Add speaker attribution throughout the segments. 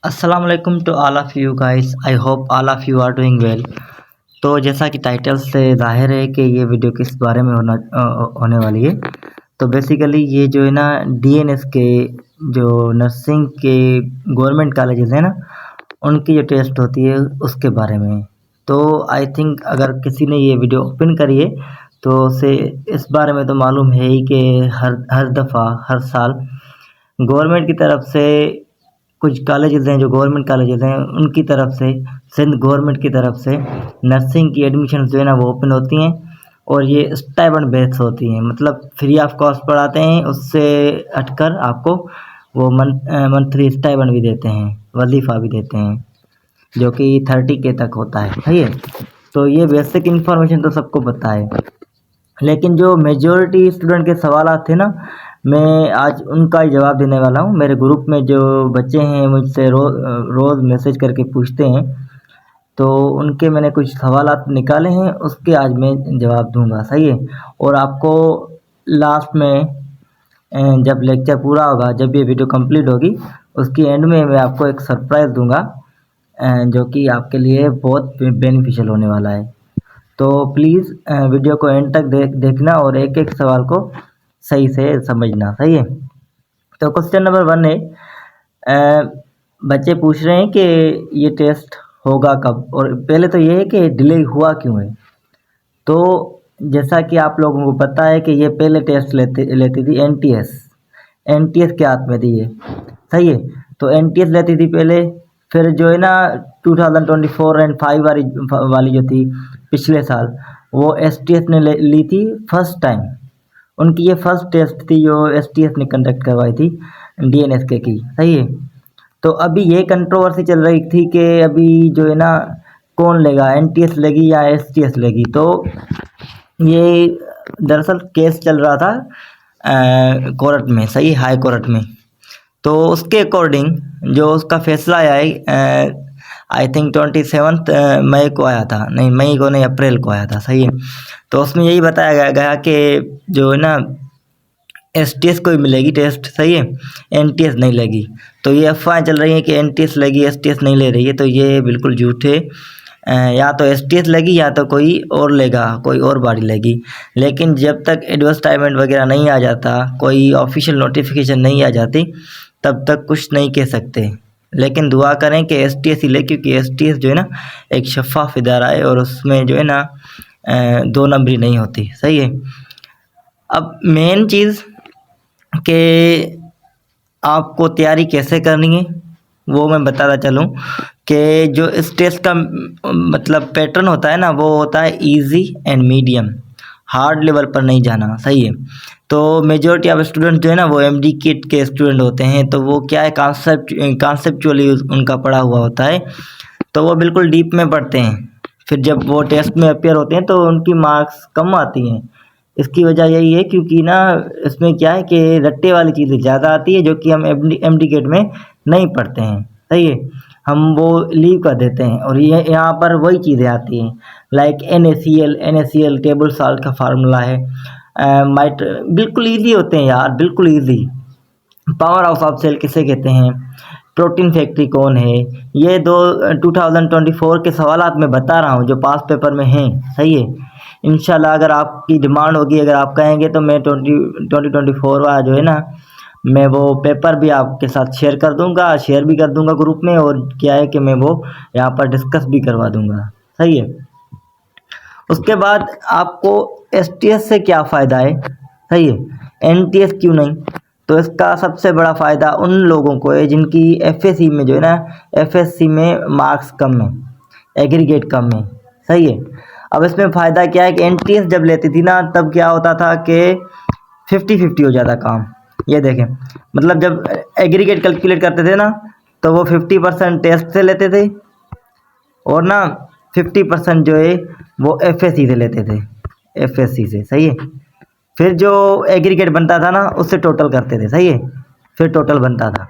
Speaker 1: अस्सलाम वालेकुम to all of you guys. I hope all of you are doing well. तो जैसा कि टाइटल से ज़ाहिर है कि ये वीडियो किस बारे में होने वाली है। तो बेसिकली ये जो है ना डीएनएस के जो नर्सिंग के गवर्नमेंट कॉलेजेस हैं ना, उनकी जो टेस्ट होती है उसके बारे में। तो आई थिंक अगर किसी ने ये वीडियो ओपन करी है तो उसे इस बारे में तो मालूम है ही कि हर हर दफ़ा हर साल गवर्नमेंट की तरफ से कुछ कॉलेजेस हैं, जो गवर्नमेंट कॉलेजेस हैं उनकी तरफ से, सिंध गवर्नमेंट की तरफ से नर्सिंग की एडमिशन जो है ना वो ओपन होती हैं। और ये स्टाइपेंड बेस होती हैं, मतलब फ्री ऑफ कॉस्ट पढ़ाते हैं। उससे हटकर आपको वो मंथली स्टाइपेंड भी देते हैं, वजीफ़ा भी देते हैं, जो कि 30K तक होता है। सही है। तो ये बेसिक इन्फॉर्मेशन तो सबको पता है, लेकिन जो मेजॉरिटी स्टूडेंट के सवालात थे ना, मैं आज उनका ही जवाब देने वाला हूँ। मेरे ग्रुप में जो बच्चे हैं मुझसे रोज़ मैसेज करके पूछते हैं, तो उनके मैंने कुछ सवालात निकाले हैं, उसके आज मैं जवाब दूंगा। सही है। और आपको लास्ट में जब लेक्चर पूरा होगा, जब ये वीडियो कंप्लीट होगी, उसकी एंड में मैं आपको एक सरप्राइज़ दूंगा, जो कि आपके लिए बहुत बेनिफिशियल होने वाला है। तो प्लीज़ वीडियो को एंड तक देखना और एक एक सवाल को सही से समझना। सही है। तो क्वेश्चन नंबर 1 है, बच्चे पूछ रहे हैं कि ये टेस्ट होगा कब, और पहले तो ये है कि डिले हुआ क्यों है। तो जैसा कि आप लोगों को पता है कि ये पहले टेस्ट लेती थी एनटीएस के हाथ में थी ये। सही है। तो एनटीएस लेती थी पहले, फिर जो है ना 2024 एंड 5 वाली जो थी पिछले साल, वो एसटीएस ने ली थी फर्स्ट टाइम। उनकी ये फर्स्ट टेस्ट थी जो एसटीएस ने कंडक्ट करवाई थी डीएनएस के की। सही है। तो अभी ये कंट्रोवर्सी चल रही थी कि अभी जो है ना कौन लेगा, एनटीएस लेगी या एसटीएस लेगी। तो ये दरअसल केस चल रहा था कोर्ट में। सही, हाई कोर्ट में। तो उसके अकॉर्डिंग जो उसका फैसला आया है, आई थिंक 27 मई को आया था, नहीं मई को नहीं, अप्रैल को आया था। सही है। तो उसमें यही बताया गया कि जो है ना एसटीएस को ही मिलेगी टेस्ट। सही है, एनटीएस नहीं लेगी। तो ये अफवाहें चल रही हैं कि एनटीएस लेगी, एसटीएस नहीं ले रही है। तो ये बिल्कुल झूठ है। या तो एसटीएस लेगी या तो कोई और लेगा, कोई और बॉडी लेगी। लेकिन जब तक एडवर्टाइजमेंट वगैरह नहीं आ जाता, कोई ऑफिशियल नोटिफिकेशन नहीं आ जाती, तब तक कुछ नहीं कह सकते। लेकिन दुआ करें कि एसटीएस ही ले, क्योंकि एसटीएस जो है ना एक शफाफ इदारा है और उसमें जो है ना दो नंबरी नहीं होती। सही है। अब मेन चीज़ कि आपको तैयारी कैसे करनी है वो मैं बताता चलूँ कि जो इस टेस्ट का मतलब पैटर्न होता है ना, वो होता है easy and medium, hard level पर नहीं जाना। सही है। तो मेजॉरिटी ऑफ स्टूडेंट जो है ना वो एमडी किट के स्टूडेंट होते हैं, तो वो क्या है कॉन्सेप्चुअली उनका पढ़ा हुआ होता है, तो वो बिल्कुल डीप में पढ़ते हैं। फिर जब वो टेस्ट में अपियर होते हैं तो उनकी मार्क्स कम आती हैं। इसकी वजह यही है क्योंकि ना इसमें क्या है कि रट्टे वाली चीज़ें ज़्यादा आती है, जो कि हम एमडी किट में नहीं पढ़ते हैं। सही है। हम वो लीव कर देते हैं और ये यहाँ पर वही चीज़ें आती हैं, लाइक NaCl टेबल साल्ट का फार्मूला है। माइट बिल्कुल ईजी होते हैं यार, बिल्कुल easy. Power house of cell किसे कहते हैं, प्रोटीन फैक्ट्री कौन है, ये 2024 के सवालात मैं बता रहा हूँ जो पास पेपर में हैं। सही है। इंशाल्लाह अगर आपकी डिमांड होगी, अगर आप कहेंगे, तो मैं 2024 वाला जो है ना, मैं वो पेपर भी आपके साथ शेयर भी कर दूंगा ग्रुप में। और क्या है कि मैं वो यहाँ पर डिस्कस भी करवा दूंगा। सही है। उसके बाद आपको एसटीएस से क्या फ़ायदा है, सही है, एनटीएस क्यों नहीं। तो इसका सबसे बड़ा फ़ायदा उन लोगों को है जिनकी एफएससी में जो है ना, एफएससी में मार्क्स कम है, एग्रीगेट कम है। सही है। अब इसमें फ़ायदा क्या है कि एनटीएस जब लेती थी ना, तब क्या होता था कि 50-50 हो जाता काम। ये देखें, मतलब जब एग्रीगेट कैलकुलेट करते थे ना, तो वो 50% टेस्ट से लेते थे और ना 50% जो है वो एफएससी से लेते थे, एफएससी से। सही है। फिर जो एग्रीगेट बनता था ना, उससे टोटल करते थे। सही है। फिर टोटल बनता था।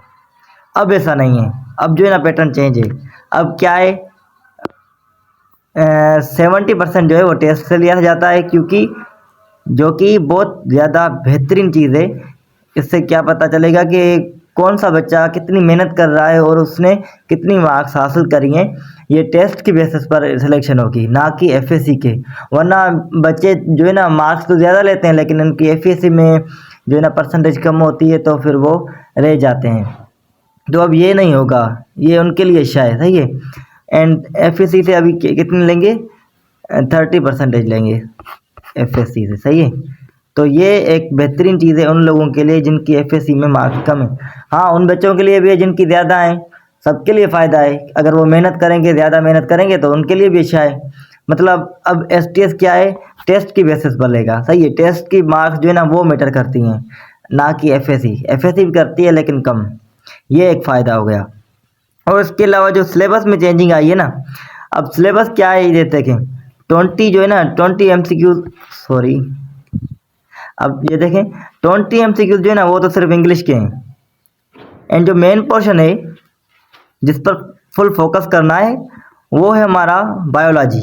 Speaker 1: अब ऐसा नहीं है, अब जो है ना पैटर्न चेंज है। अब क्या है, 70% जो है वो टेस्ट से लिया जाता है, क्योंकि जो कि बहुत ज़्यादा बेहतरीन चीज़ है। इससे क्या पता चलेगा कि कौन सा बच्चा कितनी मेहनत कर रहा है और उसने कितनी मार्क्स हासिल करी हैं, ये टेस्ट की बेसिस पर सिलेक्शन होगी, ना कि एफएससी के। वरना बच्चे जो है ना मार्क्स तो ज़्यादा लेते हैं लेकिन उनकी एफएससी में जो है ना परसेंटेज कम होती है तो फिर वो रह जाते हैं। तो अब ये नहीं होगा, ये उनके लिए शायद सही है। एंड एफएससी से अभी कितने लेंगे, 30% लेंगे एफएससी से, सही है। तो ये एक बेहतरीन चीज़ है उन लोगों के लिए जिनकी एफएससी में मार्क्स कम है। हाँ, उन बच्चों के लिए भी है जिनकी ज़्यादा है, सबके लिए फ़ायदा है। अगर वो मेहनत करेंगे, ज़्यादा मेहनत करेंगे तो उनके लिए भी अच्छा है। मतलब अब एसटीएस क्या है, टेस्ट की बेसिस पर लेगा, सही है। टेस्ट की मार्क्स जो है ना वो मैटर करती हैं, ना कि एफएससी। एफएससी भी करती है लेकिन कम, ये एक फ़ायदा हो गया। और इसके अलावा जो सिलेबस में चेंजिंग आई है ना, अब सिलेबस क्या है ये देखें। 20 जो है ना 20 एमसीक्यू, सॉरी, अब ये देखें 20 एमसीक्यू जो है ना वो तो सिर्फ इंग्लिश के हैं। एंड जो मेन पोर्शन है जिस पर फुल फोकस करना है वो है हमारा बायोलॉजी।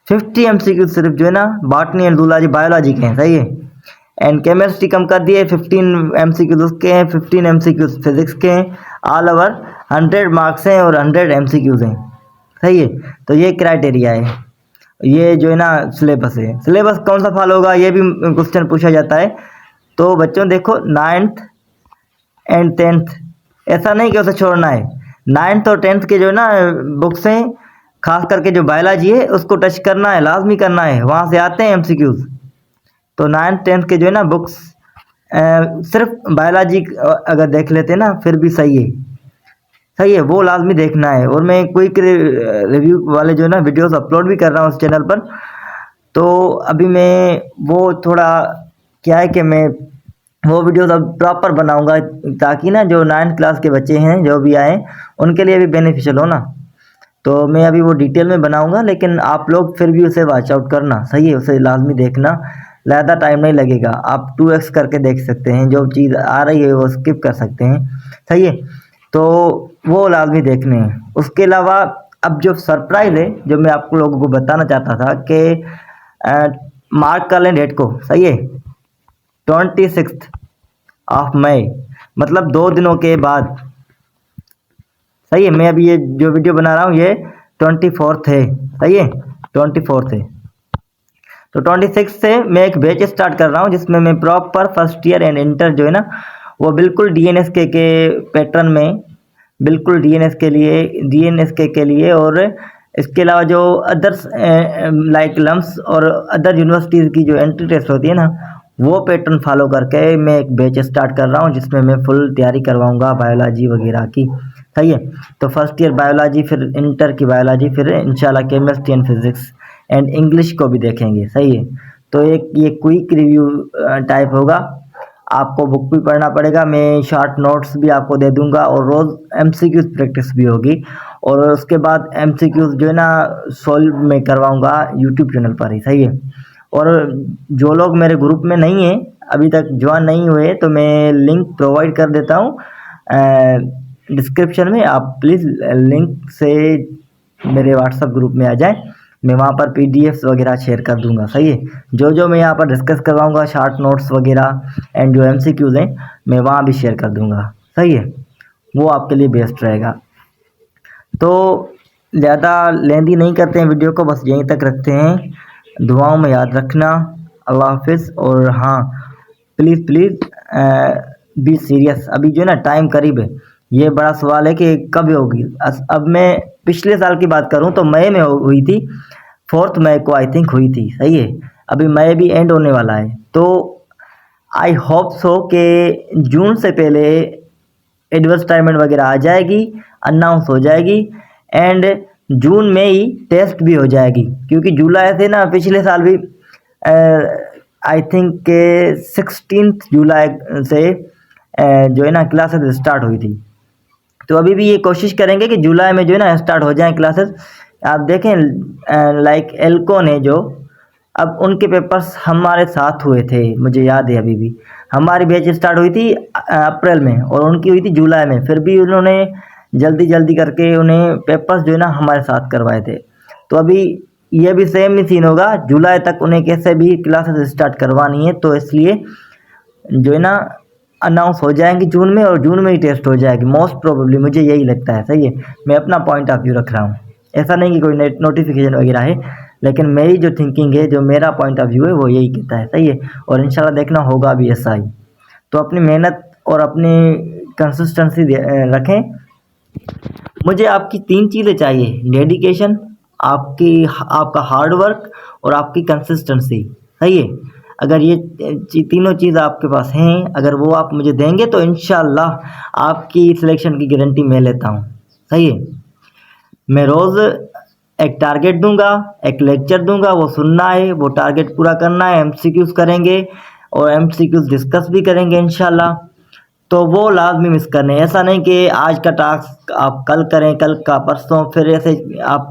Speaker 1: 50 एमसीक्यू सिर्फ जो है ना बॉटनी एंड जूलॉजी बायोलॉजी के हैं, सही है। एंड केमिस्ट्री कम कर दिए, 15 एमसीक्यू उसके हैं, 15 एमसीक्यू फिजिक्स के हैं। ऑल ओवर 100 मार्क्स हैं और 100 एमसीक्यूज हैं, सही है। तो ये क्राइटेरिया है, ये जो है ना सिलेबस है। सिलेबस कौन सा फॉलो होगा ये भी क्वेश्चन पूछा जाता है। तो बच्चों देखो 9th एंड 10th, ऐसा नहीं कि उसे छोड़ना है। 9th और 10th के जो है ना बुक्स हैं, खास करके जो बायोलॉजी है उसको टच करना है, लाजमी करना है, वहाँ से आते हैं एमसीक्यूज। तो 9th 10th के जो है ना बुक्स सिर्फ बायोलॉजी अगर देख लेते हैं ना फिर भी सही है, सही है, वो लाजमी देखना है। और मैं क्विक रिव्यू वाले जो है ना वीडियोस अपलोड भी कर रहा हूँ उस चैनल पर। तो अभी मैं वो थोड़ा क्या है कि मैं वो वीडियोस अब प्रॉपर बनाऊंगा ताकि ना जो 9th क्लास के बच्चे हैं जो भी आए उनके लिए भी बेनिफिशियल हो ना। तो मैं अभी वो डिटेल में बनाऊंगा, लेकिन आप लोग फिर भी उसे वॉच आउट करना, सही है, उसे लाजमी देखना। ज़्यादा टाइम नहीं लगेगा, आप 2x करके देख सकते हैं, जो चीज़ आ रही है वो स्किप कर सकते हैं, सही है। तो वो लाजमी देखने हैं। उसके अलावा अब जो सरप्राइज़ है जो मैं आप लोगों को बताना चाहता था कि मार्क कर लें डेट को, सही है, 26 मई, मतलब 2 दिनों के बाद, सही है। मैं अभी ये जो वीडियो बना रहा हूँ ये 24 है, सही है, 24 है। तो 26 से मैं एक बैच स्टार्ट कर रहा हूँ जिसमें मैं proper first year and inter जो है ना वो बिल्कुल डीएनएसके के पैटर्न में, बिल्कुल डीएनएसके के लिए, और इसके अलावा जो अदर्स लाइक लम्स और अदर यूनिवर्सिटीज़ की जो एंट्री टेस्ट होती है ना वो पैटर्न फॉलो करके मैं एक बैच स्टार्ट कर रहा हूँ जिसमें मैं फुल तैयारी करवाऊँगा बायोलॉजी वगैरह की, सही है। तो फर्स्ट ईयर बायोलॉजी, फिर इंटर की बायोलॉजी, फिर इंशाल्लाह chemistry and physics and English को भी देखेंगे, सही है। तो एक ये क्विक रिव्यू टाइप होगा, आपको बुक भी पढ़ना पड़ेगा, मैं शॉर्ट नोट्स भी आपको दे दूंगा और रोज़ एमसीक्यूज प्रैक्टिस भी होगी। और उसके बाद एमसीक्यूज जो है ना सॉल्व मैं करवाऊंगा यूट्यूब चैनल पर ही, सही है। और जो लोग मेरे ग्रुप में नहीं हैं, अभी तक ज्वाइन नहीं हुए, तो मैं लिंक प्रोवाइड कर देता हूँ डिस्क्रिप्शन में, आप प्लीज़ लिंक से मेरे व्हाट्सएप ग्रुप में आ जाएं। मैं वहाँ पर पीडीएफ्स वगैरह शेयर कर दूंगा, सही है। जो जो मैं यहाँ पर डिस्कस करवाऊँगा शॉर्ट नोट्स वगैरह एंड जो एमसीक्यूज हैं मैं वहाँ भी शेयर कर दूंगा, सही है, वो आपके लिए बेस्ट रहेगा। तो ज़्यादा लेंदी नहीं करते हैं वीडियो को, बस यहीं तक रखते हैं। दुआओं में याद रखना, अल्लाह हाफिज़। और हाँ, प्लीज़ बी सीरियस, अभी जो है ना टाइम करीब है। ये बड़ा सवाल है कि कब होगी। अब मैं पिछले साल की बात करूं तो मई में हुई थी, 4 मई को आई थिंक हुई थी, सही है। अभी मई भी एंड होने वाला है, तो आई होप सो कि जून से पहले एडवर्टाइजमेंट वगैरह आ जाएगी, अनाउंस हो जाएगी, एंड जून में ही टेस्ट भी हो जाएगी। क्योंकि जुलाई से ना पिछले साल भी आई थिंक के 16 जुलाई से जो है ना क्लासेस स्टार्ट हुई थी। तो अभी भी ये कोशिश करेंगे कि जुलाई में जो है ना स्टार्ट हो जाए क्लासेस। आप देखें लाइक एल्को ने जो, अब उनके पेपर्स हमारे साथ हुए थे, मुझे याद है अभी भी। हमारी बैच स्टार्ट हुई थी अप्रैल में और उनकी हुई थी जुलाई में, फिर भी उन्होंने जल्दी जल्दी करके उन्हें पेपर्स जो है ना हमारे साथ करवाए थे। तो अभी ये भी सेम ही सीन होगा, जुलाई तक उन्हें कैसे भी क्लासेस स्टार्ट करवानी है। तो इसलिए जो है ना अनाउंस हो जाएंगी जून में, और जून में ही टेस्ट हो जाएगी मोस्ट प्रोबेबली, मुझे यही लगता है। सही है, मैं अपना पॉइंट ऑफ व्यू रख रहा हूँ, ऐसा नहीं कि कोई नोटिफिकेशन वगैरह है, लेकिन मेरी जो थिंकिंग है, जो मेरा पॉइंट ऑफ व्यू है, वो यही कहता है। सही है, और इंशाल्लाह देखना होगा भी ऐसा ही। तो अपनी मेहनत और अपनी कंसिस्टेंसी रखें। मुझे आपकी 3 चीज़ें चाहिए, डेडिकेशन, आपका हार्ड वर्क और आपकी कंसिस्टेंसी। सही है, अगर ये तीनों चीज़ आपके पास हैं, अगर वो आप मुझे देंगे तो इंशाल्लाह आपकी सिलेक्शन की गारंटी मैं लेता हूँ। सही है, मैं रोज़ एक टारगेट दूंगा, एक लेक्चर दूंगा, वो सुनना है, वो टारगेट पूरा करना है, एमसीक्यूज करेंगे और एमसीक्यूज डिस्कस भी करेंगे इंशाल्लाह। तो वो लाजमी मिस करने, ऐसा नहीं कि आज का टास्क आप कल करें, कल का परसों, फिर ऐसे आप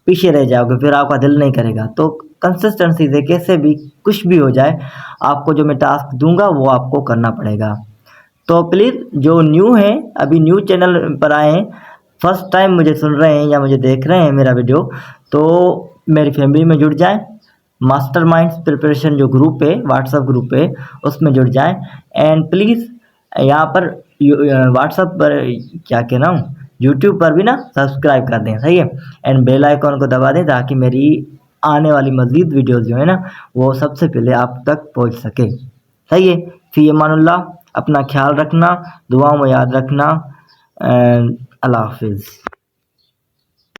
Speaker 1: पीछे रह जाओगे, फिर आपका दिल नहीं करेगा। तो कंसिस्टेंसी से कैसे भी कुछ भी हो जाए, आपको जो मैं टास्क दूंगा वो आपको करना पड़ेगा। तो प्लीज़ जो न्यू है, अभी न्यू चैनल पर आए हैं, फर्स्ट टाइम मुझे सुन रहे हैं या मुझे देख रहे हैं मेरा वीडियो, तो मेरी फैमिली में जुड़ जाएं। मास्टरमाइंड्स प्रिपरेशन जो ग्रुप है, व्हाट्सएप ग्रुप है, उसमें जुड़ जाएं। एंड प्लीज़ यहाँ पर व्हाट्सएप पर क्या कहना हूँ, यूट्यूब पर भी ना सब्सक्राइब कर दें। सही है, एंड बेल आइकॉन को दबा दें ताकि मेरी आने वाली मज़ीद वीडियोज़ जो है ना, वो सबसे पहले आप तक पहुँच सके। सही है, फ़ी अमानुल्लाह, अपना ख्याल रखना, दुआओं में याद रखना, एंड अल्लाह हाफिज़।